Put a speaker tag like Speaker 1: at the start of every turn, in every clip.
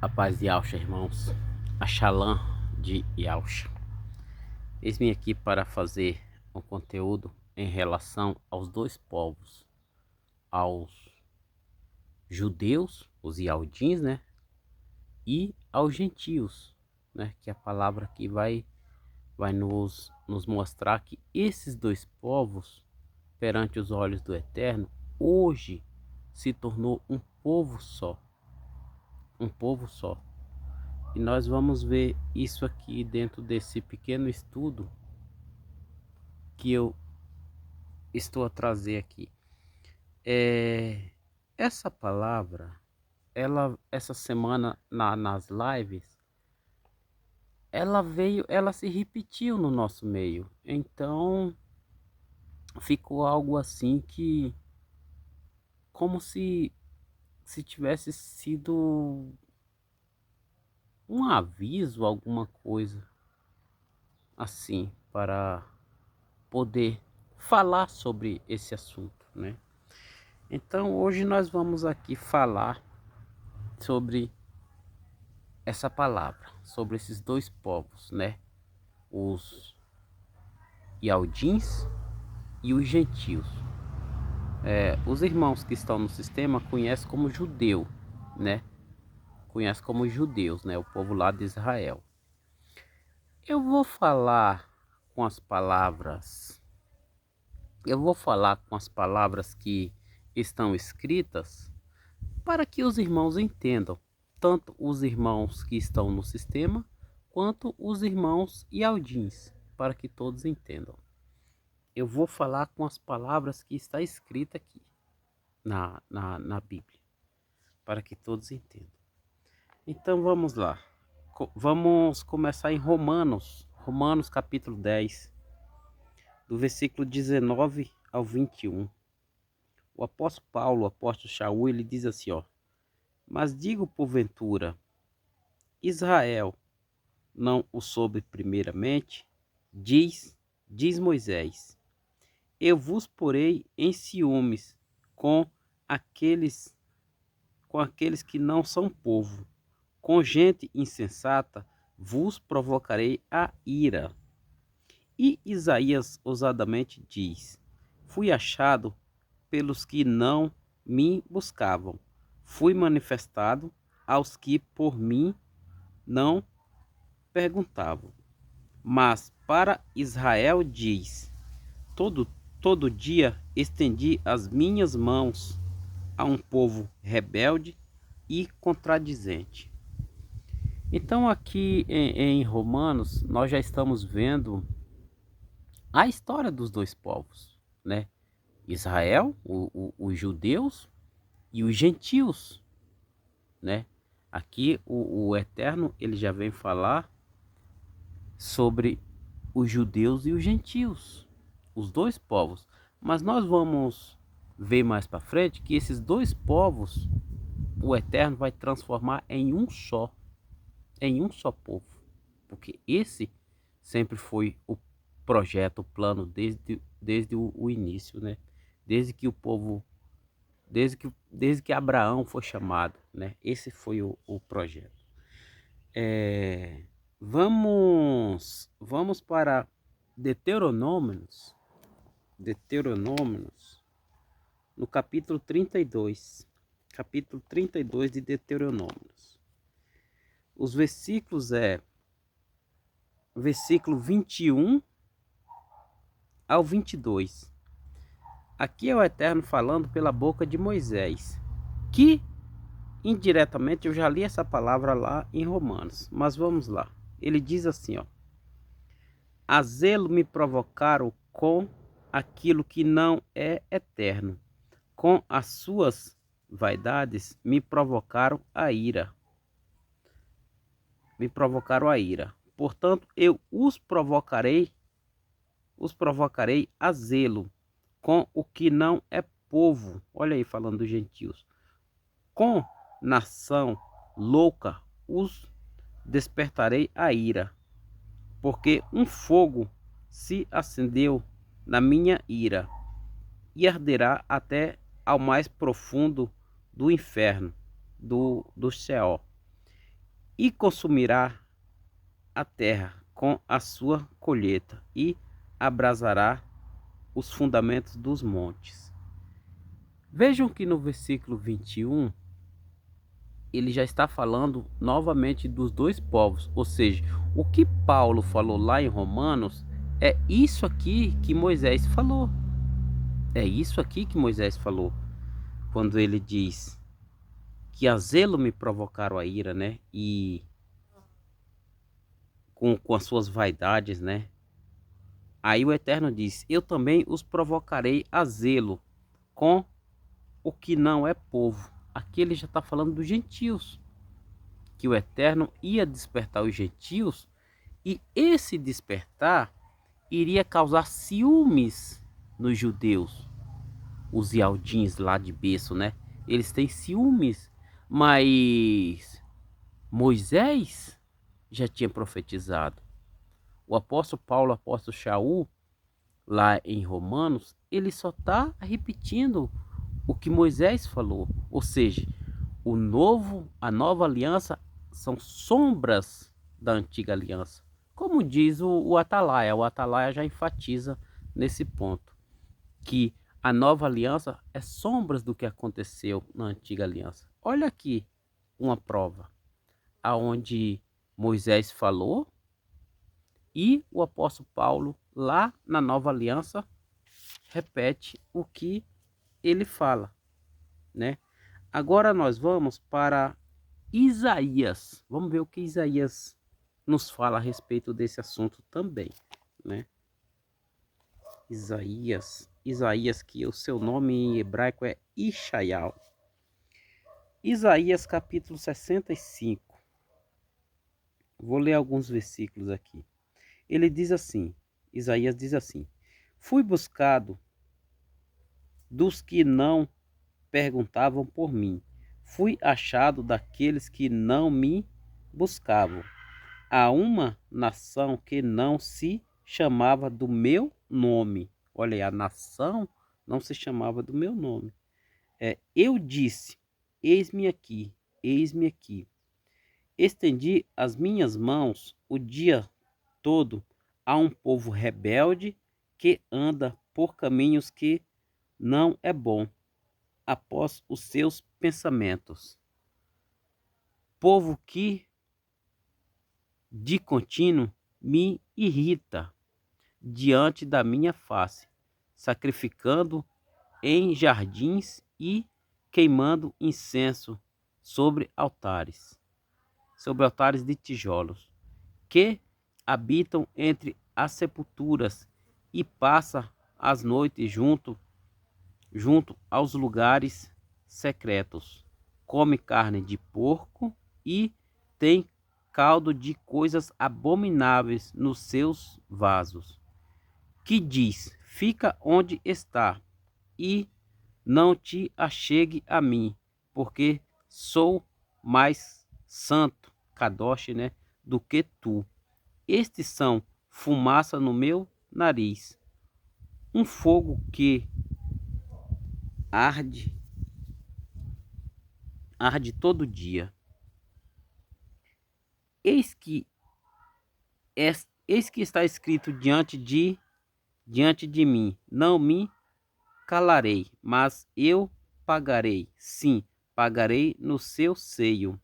Speaker 1: A paz de Yausha, irmãos. A Shalom de Yausha. Eis-me aqui para fazer um conteúdo em relação aos dois povos, aos judeus, os Yaldins, né? E aos gentios, né? Que a palavra aqui vai nos mostrar que esses dois povos, perante os olhos do Eterno, hoje se tornou um povo só. Um povo só. E nós vamos ver isso aqui dentro desse pequeno estudo que eu estou a trazer aqui. Essa palavra, essa semana nas lives, ela se repetiu no nosso meio. Então ficou algo assim que, como se tivesse sido um aviso, alguma coisa assim, para poder falar sobre esse assunto, né? Então hoje nós vamos aqui falar sobre essa palavra, sobre esses dois povos, né? Os Yaldins e os gentios. Os irmãos que estão no sistema conhecem como judeu, né? Conhecem como judeus, né? O povo lá de Israel. Eu vou falar com as palavras, eu vou falar com as palavras que estão escritas para que os irmãos entendam, tanto os irmãos que estão no sistema, quanto os irmãos Yaldins, para que todos entendam. Eu vou falar com as palavras que está escrita aqui na Bíblia, para que todos entendam. Então vamos lá. Vamos começar em Romanos capítulo 10, do versículo 19 ao 21. O apóstolo Paulo, o apóstolo Shaul, ele diz assim, ó: mas digo porventura, Israel não o soube primeiramente? Diz Moisés: eu vos porei em ciúmes com aqueles que não são povo, com gente insensata vos provocarei a ira. E Isaías ousadamente diz: fui achado pelos que não me buscavam, fui manifestado aos que por mim não perguntavam. Mas para Israel diz: todo dia estendi as minhas mãos a um povo rebelde e contradizente. Então aqui em Romanos nós já estamos vendo a história dos dois povos, né? Israel, os judeus e os gentios, né? Aqui o Eterno ele já vem falar sobre os judeus e os gentios, os dois povos. Mas nós vamos ver mais para frente que esses dois povos o Eterno vai transformar em um só povo, porque esse sempre foi o projeto, o plano desde o início, né? Desde que o povo, desde que Abraão foi chamado, né? Esse foi o projeto. Vamos para Deuteronômios, no capítulo 32, de Deuteronômios. Os versículos versículo 21 ao 22. Aqui é o Eterno falando pela boca de Moisés, que indiretamente eu já li essa palavra lá em Romanos, mas vamos lá. Ele diz assim, ó: a zelo me provocaram com aquilo que não é eterno, com as suas vaidades me provocaram a ira. Portanto, eu os provocarei a zelo com o que não é povo. Olha aí, falando dos gentios. Com nação louca os despertarei a ira, porque um fogo se acendeu na minha ira e arderá até ao mais profundo do inferno, do Sheol. e consumirá a terra com a sua colheita e abrasará os fundamentos dos montes. Vejam que no versículo 21, ele já está falando novamente dos dois povos, ou seja, o que Paulo falou lá em Romanos é isso aqui que Moisés falou. É isso aqui que Moisés falou, quando ele diz que a zelo me provocaram a ira, né? E com as suas vaidades, né? Aí o Eterno diz: eu também os provocarei a zelo com o que não é povo. Aqui ele já está falando dos gentios, que o Eterno ia despertar os gentios, e esse despertar iria causar ciúmes nos judeus, os ialdins lá de berço, né? Eles têm ciúmes, mas Moisés já tinha profetizado. O apóstolo Paulo, o apóstolo Shaul, lá em Romanos, ele só está repetindo o que Moisés falou. Ou seja, a nova aliança são sombras da antiga aliança. Como diz o Atalaia já enfatiza nesse ponto, que a nova aliança é sombras do que aconteceu na antiga aliança. Olha aqui uma prova, aonde Moisés falou e o apóstolo Paulo, lá na nova aliança, repete o que ele fala, né? Agora nós vamos para Isaías. Vamos ver o que Isaías nos fala a respeito desse assunto também, né? Isaías, que o seu nome em hebraico é Ishaial. Isaías capítulo 65. Vou ler alguns versículos aqui. Ele diz assim, Isaías diz assim: fui buscado dos que não perguntavam por mim. Fui achado daqueles que não me buscavam. A uma nação que não se chamava do meu nome. Olha aí, a nação não se chamava do meu nome. Eu disse, eis-me aqui, eis-me aqui. Estendi as minhas mãos o dia todo a um povo rebelde que anda por caminhos que não é bom, após os seus pensamentos. Povo que de contínuo me irrita diante da minha face, sacrificando em jardins e queimando incenso sobre altares de tijolos, que habitam entre as sepulturas e passa as noites junto aos lugares secretos. Come carne de porco e tem caldo de coisas abomináveis nos seus vasos. Que diz: fica onde está e não te achegue a mim, porque sou mais santo, Kadosh, né, do que tu. Estes são fumaça no meu nariz, um fogo que arde todo dia. Eis que está escrito diante de mim, não me calarei, mas eu pagarei, sim, pagarei no seu seio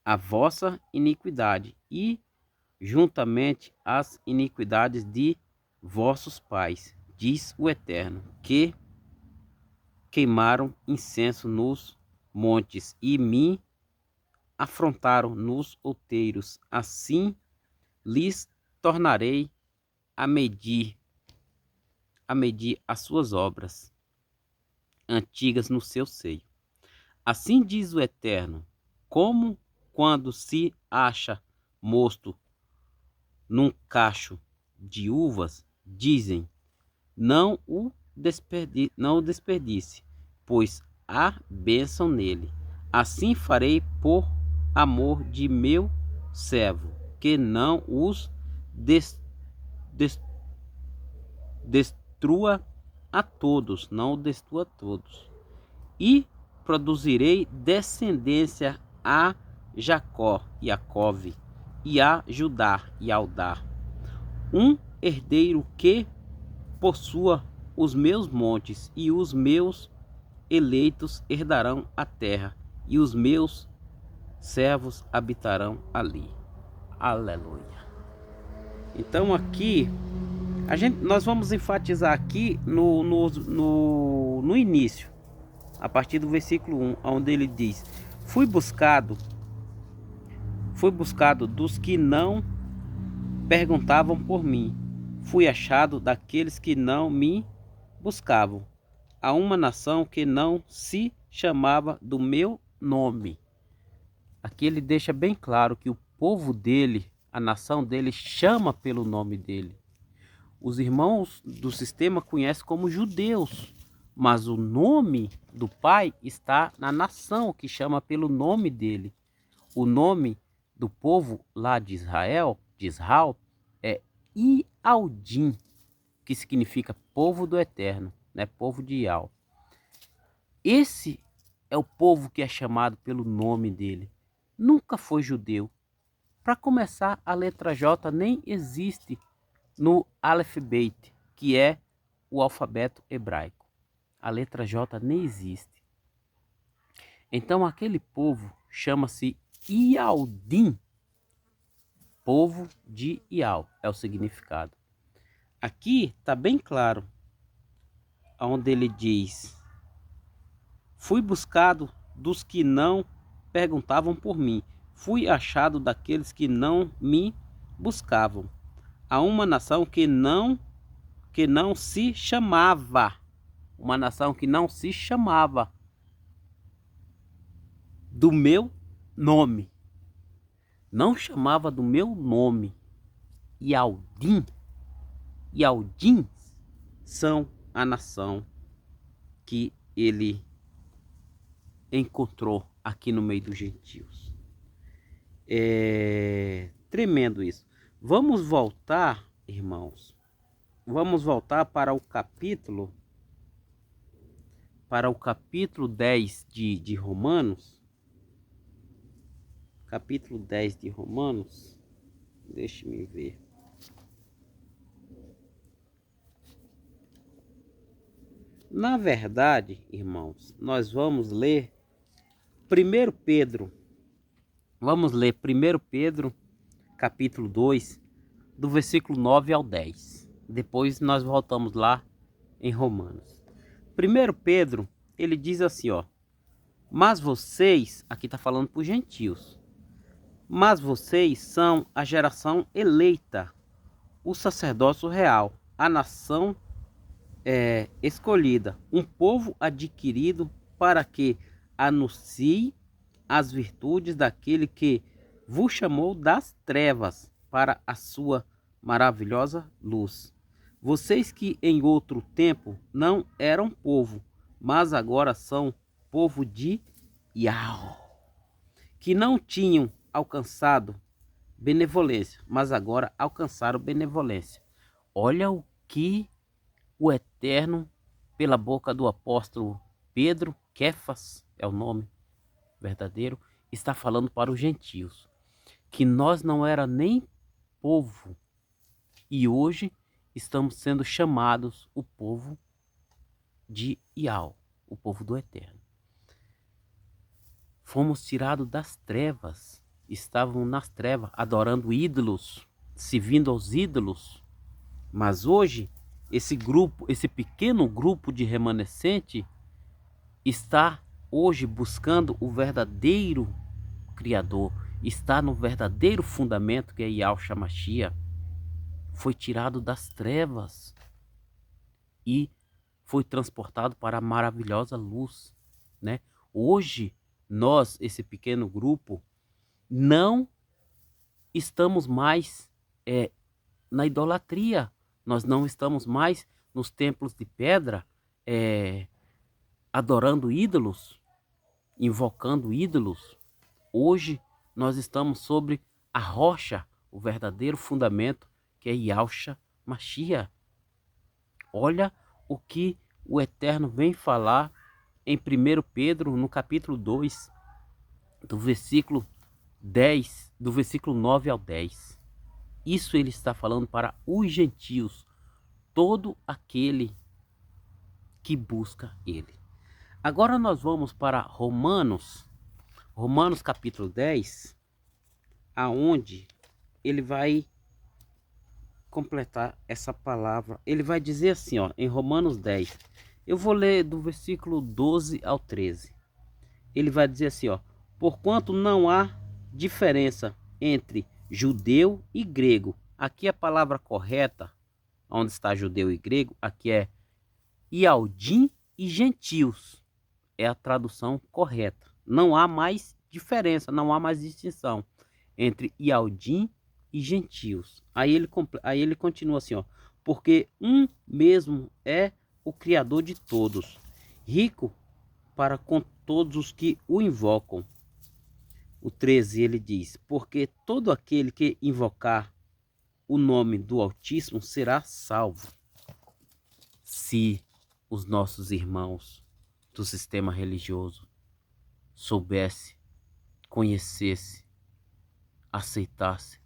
Speaker 1: a vossa iniquidade e juntamente as iniquidades de vossos pais, diz o Eterno, que queimaram incenso nos montes e me afrontaram nos outeiros. Assim lhes tornarei a medir as suas obras antigas no seu seio. Assim diz o Eterno, como quando se acha mosto num cacho de uvas, dizem, não o desperdice, pois há bênção nele. Assim farei por amor de meu servo, que não os destrua a todos, não o destrua a todos. E produzirei descendência a Jacó, Iacove, e a Judá, e Aldá. Um herdeiro que possua os meus montes, e os meus eleitos herdarão a terra, e os meus servos habitarão ali. Aleluia. Então aqui, nós vamos enfatizar aqui no início, a partir do versículo 1, onde ele diz: fui buscado dos que não perguntavam por mim, fui achado daqueles que não me buscavam, a uma nação que não se chamava do meu nome. Aqui ele deixa bem claro que o povo dele, a nação dele, chama pelo nome dele. Os irmãos do sistema conhecem como judeus, mas o nome do Pai está na nação que chama pelo nome dele. O nome do povo lá de Israel é Ialdim, que significa povo do eterno, né? Povo de Ial. Esse é o povo que é chamado pelo nome dele. Nunca foi judeu. Para começar, a letra J nem existe no Aleph-Bet, que é o alfabeto hebraico. A letra J nem existe. Então aquele povo chama-se Ialdim, povo de Ial, é o significado. Aqui está bem claro, onde ele diz: fui buscado dos que não perguntavam por mim, fui achado daqueles que não me buscavam, a uma nação que não se chamava, uma nação que não se chamava do meu nome, não chamava do meu nome. Ialdim são a nação que ele encontrou aqui no meio dos gentios. É tremendo isso. Vamos voltar, irmãos. Vamos voltar para o capítulo 10 de Romanos. Capítulo 10 de Romanos. Deixe-me ver. Na verdade, irmãos, nós vamos ler 1 Pedro. Vamos ler 1 Pedro, capítulo 2, do versículo 9 ao 10. Depois nós voltamos lá em Romanos. 1 Pedro, ele diz assim, ó: mas vocês, aqui está falando para os gentios, mas vocês são a geração eleita, o sacerdócio real, a nação escolhida, um povo adquirido, para que anuncie as virtudes daquele que vos chamou das trevas para a sua maravilhosa luz. Vocês que em outro tempo não eram povo, mas agora são povo de Iau, que não tinham alcançado benevolência, mas agora alcançaram benevolência. Olha o que o Eterno, pela boca do apóstolo Pedro, Kefas é o nome verdadeiro, está falando para os gentios, que nós não era nem povo, e hoje estamos sendo chamados o povo de Ial, o povo do Eterno. Fomos tirados das trevas, estavam nas trevas, adorando ídolos, servindo aos ídolos, mas hoje esse grupo, esse pequeno grupo de remanescente está hoje buscando o verdadeiro Criador, está no verdadeiro fundamento que é Yahshua Mashiach. Foi tirado das trevas e foi transportado para a maravilhosa luz, né? Hoje nós, esse pequeno grupo, não estamos mais na idolatria. Nós não estamos mais nos templos de pedra, adorando ídolos, invocando ídolos. Hoje nós estamos sobre a rocha, o verdadeiro fundamento, que é Yahshua Mashiach. Olha o que o Eterno vem falar em 1 Pedro, no capítulo 2, do versículo 10, do versículo 9 ao 10. Isso ele está falando para os gentios, todo aquele que busca ele. Agora nós vamos para Romanos capítulo 10, aonde ele vai completar essa palavra. Ele vai dizer assim, ó, em Romanos 10. Eu vou ler do versículo 12 ao 13. Ele vai dizer assim, ó: porquanto não há diferença entre judeu e grego. Aqui a palavra correta, onde está judeu e grego, aqui é Ialdim e gentios. É a tradução correta. Não há mais diferença, não há mais distinção entre Ialdim e gentios. Aí ele continua assim, ó: porque um mesmo é o Criador de todos, rico para com todos os que o invocam. O 13 ele diz: porque todo aquele que invocar o nome do Altíssimo será salvo. Se os nossos irmãos do sistema religioso soubesse, conhecesse, aceitasse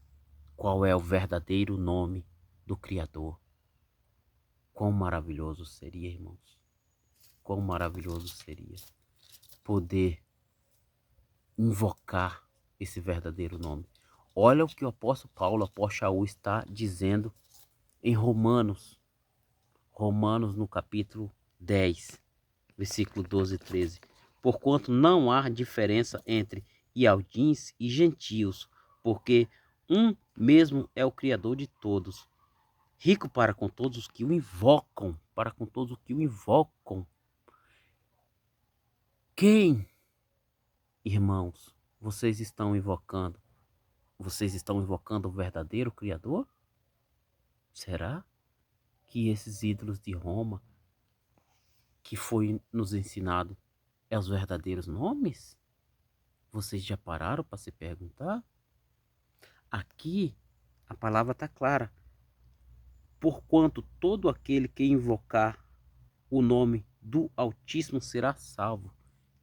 Speaker 1: qual é o verdadeiro nome do Criador, quão maravilhoso seria, irmãos. Quão maravilhoso seria poder invocar esse verdadeiro nome. Olha o que o apóstolo Paulo, o apóstolo Shaul, está dizendo em Romanos no capítulo 10, versículo 12 e 13. Porquanto não há diferença entre ialdins e gentios, porque um mesmo é o Criador de todos, rico para com todos os que o invocam, Quem, irmãos, vocês estão invocando? Vocês estão invocando o verdadeiro Criador? Será que esses ídolos de Roma, que foi nos ensinado, é os verdadeiros nomes? Vocês já pararam para se perguntar? Aqui a palavra está clara. Porquanto todo aquele que invocar o nome do Altíssimo será salvo.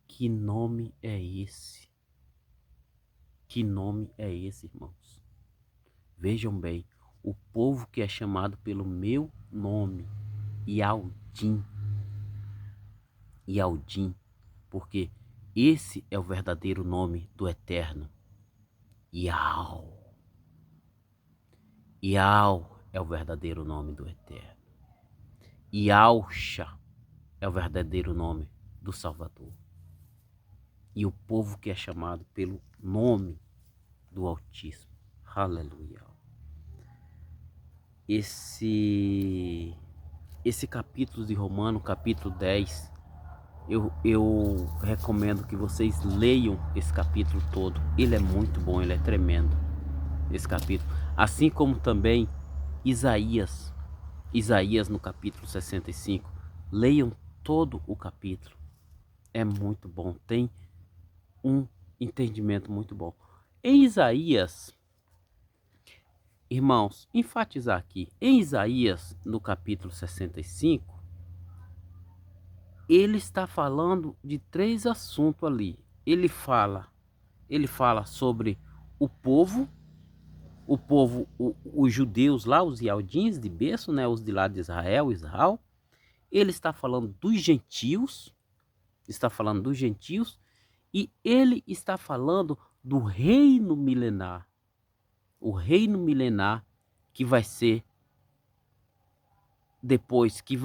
Speaker 1: Que nome é esse? Que nome é esse, irmãos? Vejam bem, o povo que é chamado pelo meu nome, Ialdim, porque esse é o verdadeiro nome do Eterno. Ial é o verdadeiro nome do Eterno. Ialcha é o verdadeiro nome do Salvador. E o povo que é chamado pelo nome do Altíssimo. Aleluia. Esse capítulo de Romanos, capítulo 10, eu recomendo que vocês leiam esse capítulo todo. Ele é muito bom, ele é tremendo, esse capítulo. Assim como também Isaías no capítulo 65. Leiam todo o capítulo. É muito bom, tem um entendimento muito bom. Em Isaías, irmãos, enfatizar aqui, em Isaías, no capítulo 65, ele está falando de 3 assuntos ali. Ele fala sobre o povo, os judeus lá, os ialdins de berço, né, os de lá de Israel. Ele está falando dos gentios, e ele está falando do reino milenar. O reino milenar que vai ser depois, que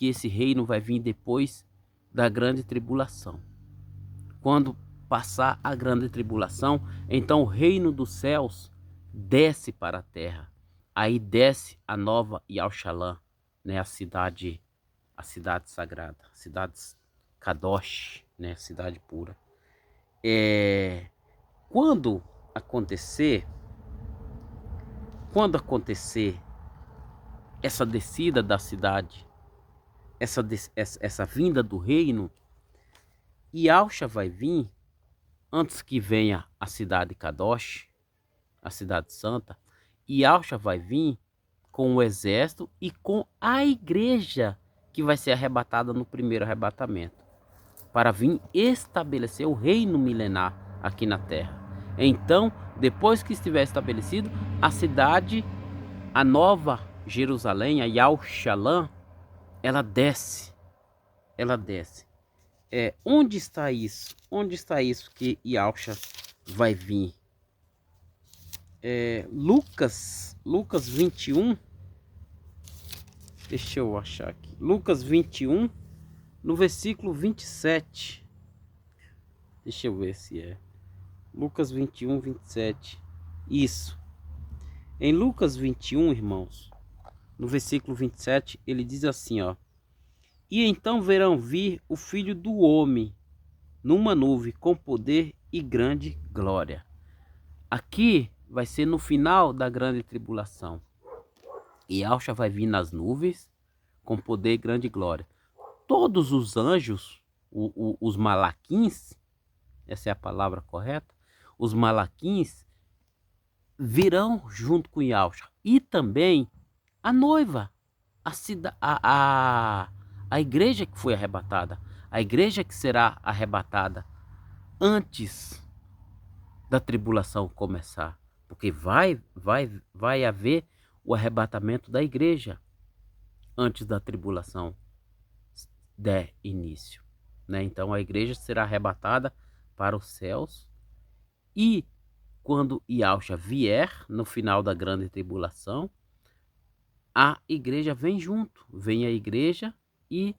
Speaker 1: esse reino vai vir depois da grande tribulação. Quando passar a grande tribulação, então o reino dos céus desce para a terra. Aí desce a nova Yalshalã, né, a cidade sagrada, a cidade Kadosh, né, a cidade pura. Quando acontecer essa descida da cidade, essa vinda do reino, Yalcha vai vir antes que venha a cidade Kadosh, a cidade santa. Yalcha vai vir com o exército e com a igreja que vai ser arrebatada no primeiro arrebatamento, para vir estabelecer o reino milenar aqui na terra. Então, depois que estiver estabelecido, a cidade, a nova Jerusalém, a Yau-Shalom, ela desce. Ela desce. Onde está isso? Onde está isso que Yahusha vai vir? Lucas 21. Deixa eu achar aqui. Lucas 21, no versículo 27. Deixa eu ver se é. Lucas 21, 27. Isso. Em Lucas 21, irmãos, no versículo 27, ele diz assim, ó: E então verão vir o Filho do Homem numa nuvem com poder e grande glória. Aqui vai ser no final da grande tribulação. E Yahusha vai vir nas nuvens com poder e grande glória. Todos os anjos, os malaquins, essa é a palavra correta, os malaquins virão junto com Yahusha. E também a noiva, a igreja que foi arrebatada, a igreja que será arrebatada antes da tribulação começar, porque vai haver o arrebatamento da igreja antes da tribulação der início, né? Então a igreja será arrebatada para os céus, e quando Yahusha vier no final da grande tribulação, a igreja vem junto, vem a igreja e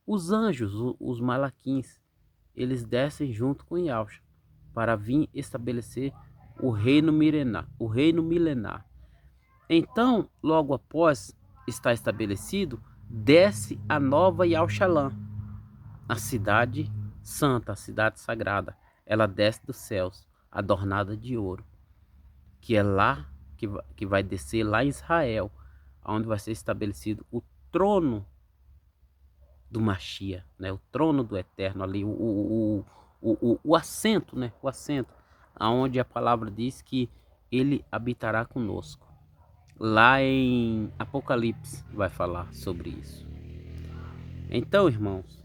Speaker 1: os anjos, os malaquins, eles descem junto com Yahusha para vir estabelecer o reino milenar. Então, logo após estar estabelecido, desce a nova Yau-Shalom, a cidade santa, a cidade sagrada. Ela desce dos céus, adornada de ouro, que é lá que vai descer lá em Israel, onde vai ser estabelecido o trono do Mashiach, né? O trono do Eterno ali, o assento, né? O assento, aonde a palavra diz que ele habitará conosco. Lá em Apocalipse vai falar sobre isso. Então, irmãos,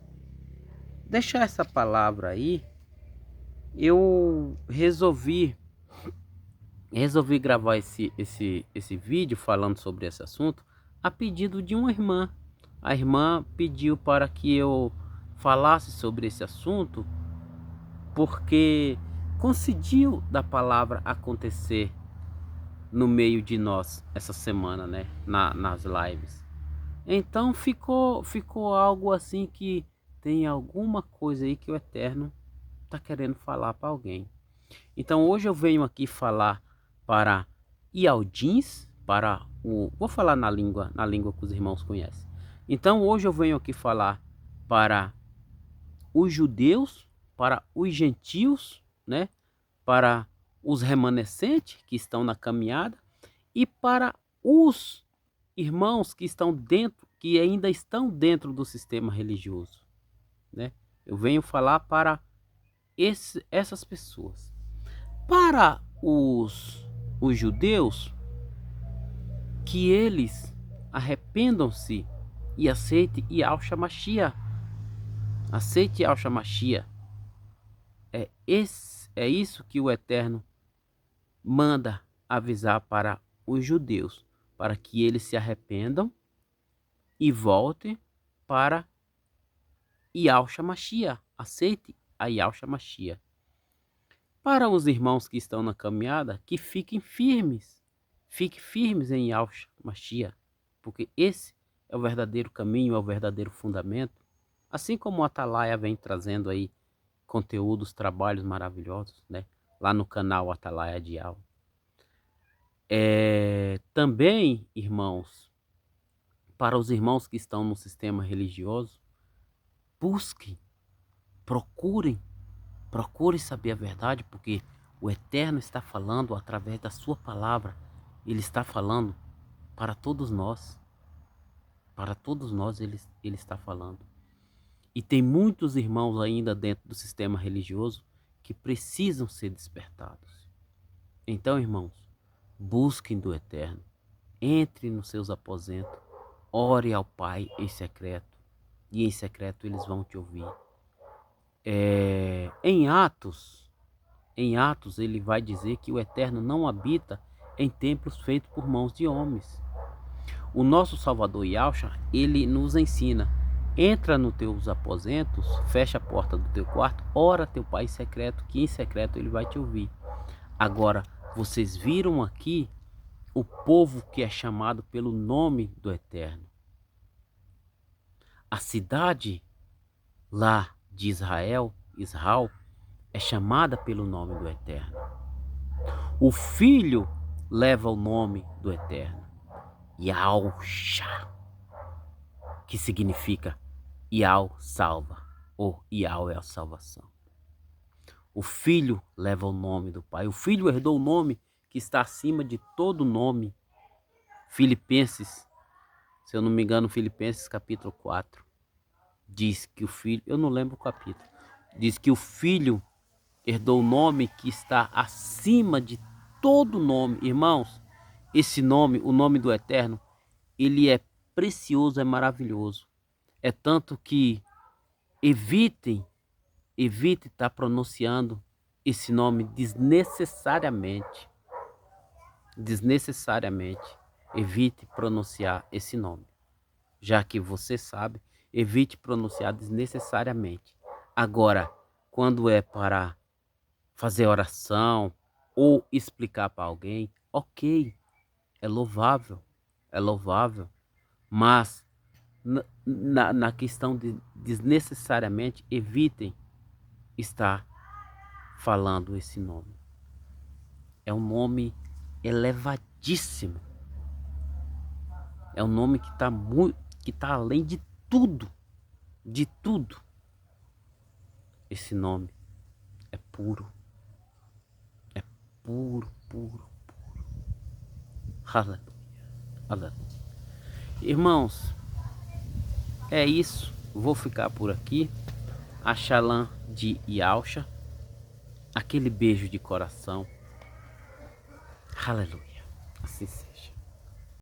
Speaker 1: deixar essa palavra aí, eu resolvi gravar esse vídeo falando sobre esse assunto a pedido de uma irmã. A irmã pediu para que eu falasse sobre esse assunto porque coincidiu da palavra acontecer no meio de nós essa semana, né? Nas lives. Então ficou algo assim que tem alguma coisa aí que o Eterno está querendo falar para alguém. Então hoje eu venho aqui falar para Ialdins, vou falar na língua que os irmãos conhecem. Então hoje eu venho aqui falar para os judeus, para os gentios, né? Para os remanescentes que estão na caminhada e para os irmãos que estão dentro, que ainda estão dentro do sistema religioso, né? Eu venho falar para essas pessoas. Para os judeus, que eles arrependam-se e aceitem Yahusha Mashiach. Aceite Yahusha Mashiach. É isso que o Eterno manda avisar para os judeus, para que eles se arrependam e voltem para Yahusha Mashiach. Aceite a Yahusha Mashiach. Para os irmãos que estão na caminhada, que fiquem firmes. Fique firmes em Yahusha Mashiach, porque esse é o verdadeiro caminho, é o verdadeiro fundamento. Assim como o Atalaia vem trazendo aí conteúdos, trabalhos maravilhosos, né? Lá no canal Atalaia Dial. Também, irmãos, para os irmãos que estão no sistema religioso, busquem, procurem saber a verdade, porque o Eterno está falando através da sua palavra. Ele está falando para todos nós. Para todos nós ele está falando. E tem muitos irmãos ainda dentro do sistema religioso que precisam ser despertados. Então, irmãos, busquem do Eterno. Entre nos seus aposentos. Ore ao Pai em secreto. E em secreto eles vão te ouvir. Em Atos em Atos, ele vai dizer que o Eterno não habita em templos feitos por mãos de homens. O nosso Salvador Yahshua, ele nos ensina: entra nos teus aposentos, fecha a porta do teu quarto, ora teu pai em secreto, que em secreto ele vai te ouvir. Agora, vocês viram aqui o povo que é chamado pelo nome do Eterno. A cidade lá de Israel, é chamada pelo nome do Eterno. O Filho leva o nome do Eterno, Yahshua, que significa Yah salva, ou Yah é a salvação. O Filho leva o nome do Pai. O Filho herdou o nome que está acima de todo nome. Filipenses, se eu não me engano, Filipenses capítulo 4, diz que o Filho, eu não lembro o capítulo, diz que o Filho herdou o nome que está acima de todo nome. Irmãos, esse nome, o nome do Eterno, ele é precioso, é maravilhoso. É tanto que evite estar pronunciando esse nome desnecessariamente. Evite pronunciar esse nome. Já que você sabe, evite pronunciar desnecessariamente. Agora, quando é para fazer oração ou explicar para alguém, ok, é louvável, mas na questão de desnecessariamente, evitem estar falando esse nome. É um nome elevadíssimo, é um nome que está além de tudo, Esse nome é puro, puro. Aleluia, aleluia. Irmãos, é isso. Vou ficar por aqui. A Shalom de Yahshua. Aquele beijo de coração. Aleluia. Assim seja.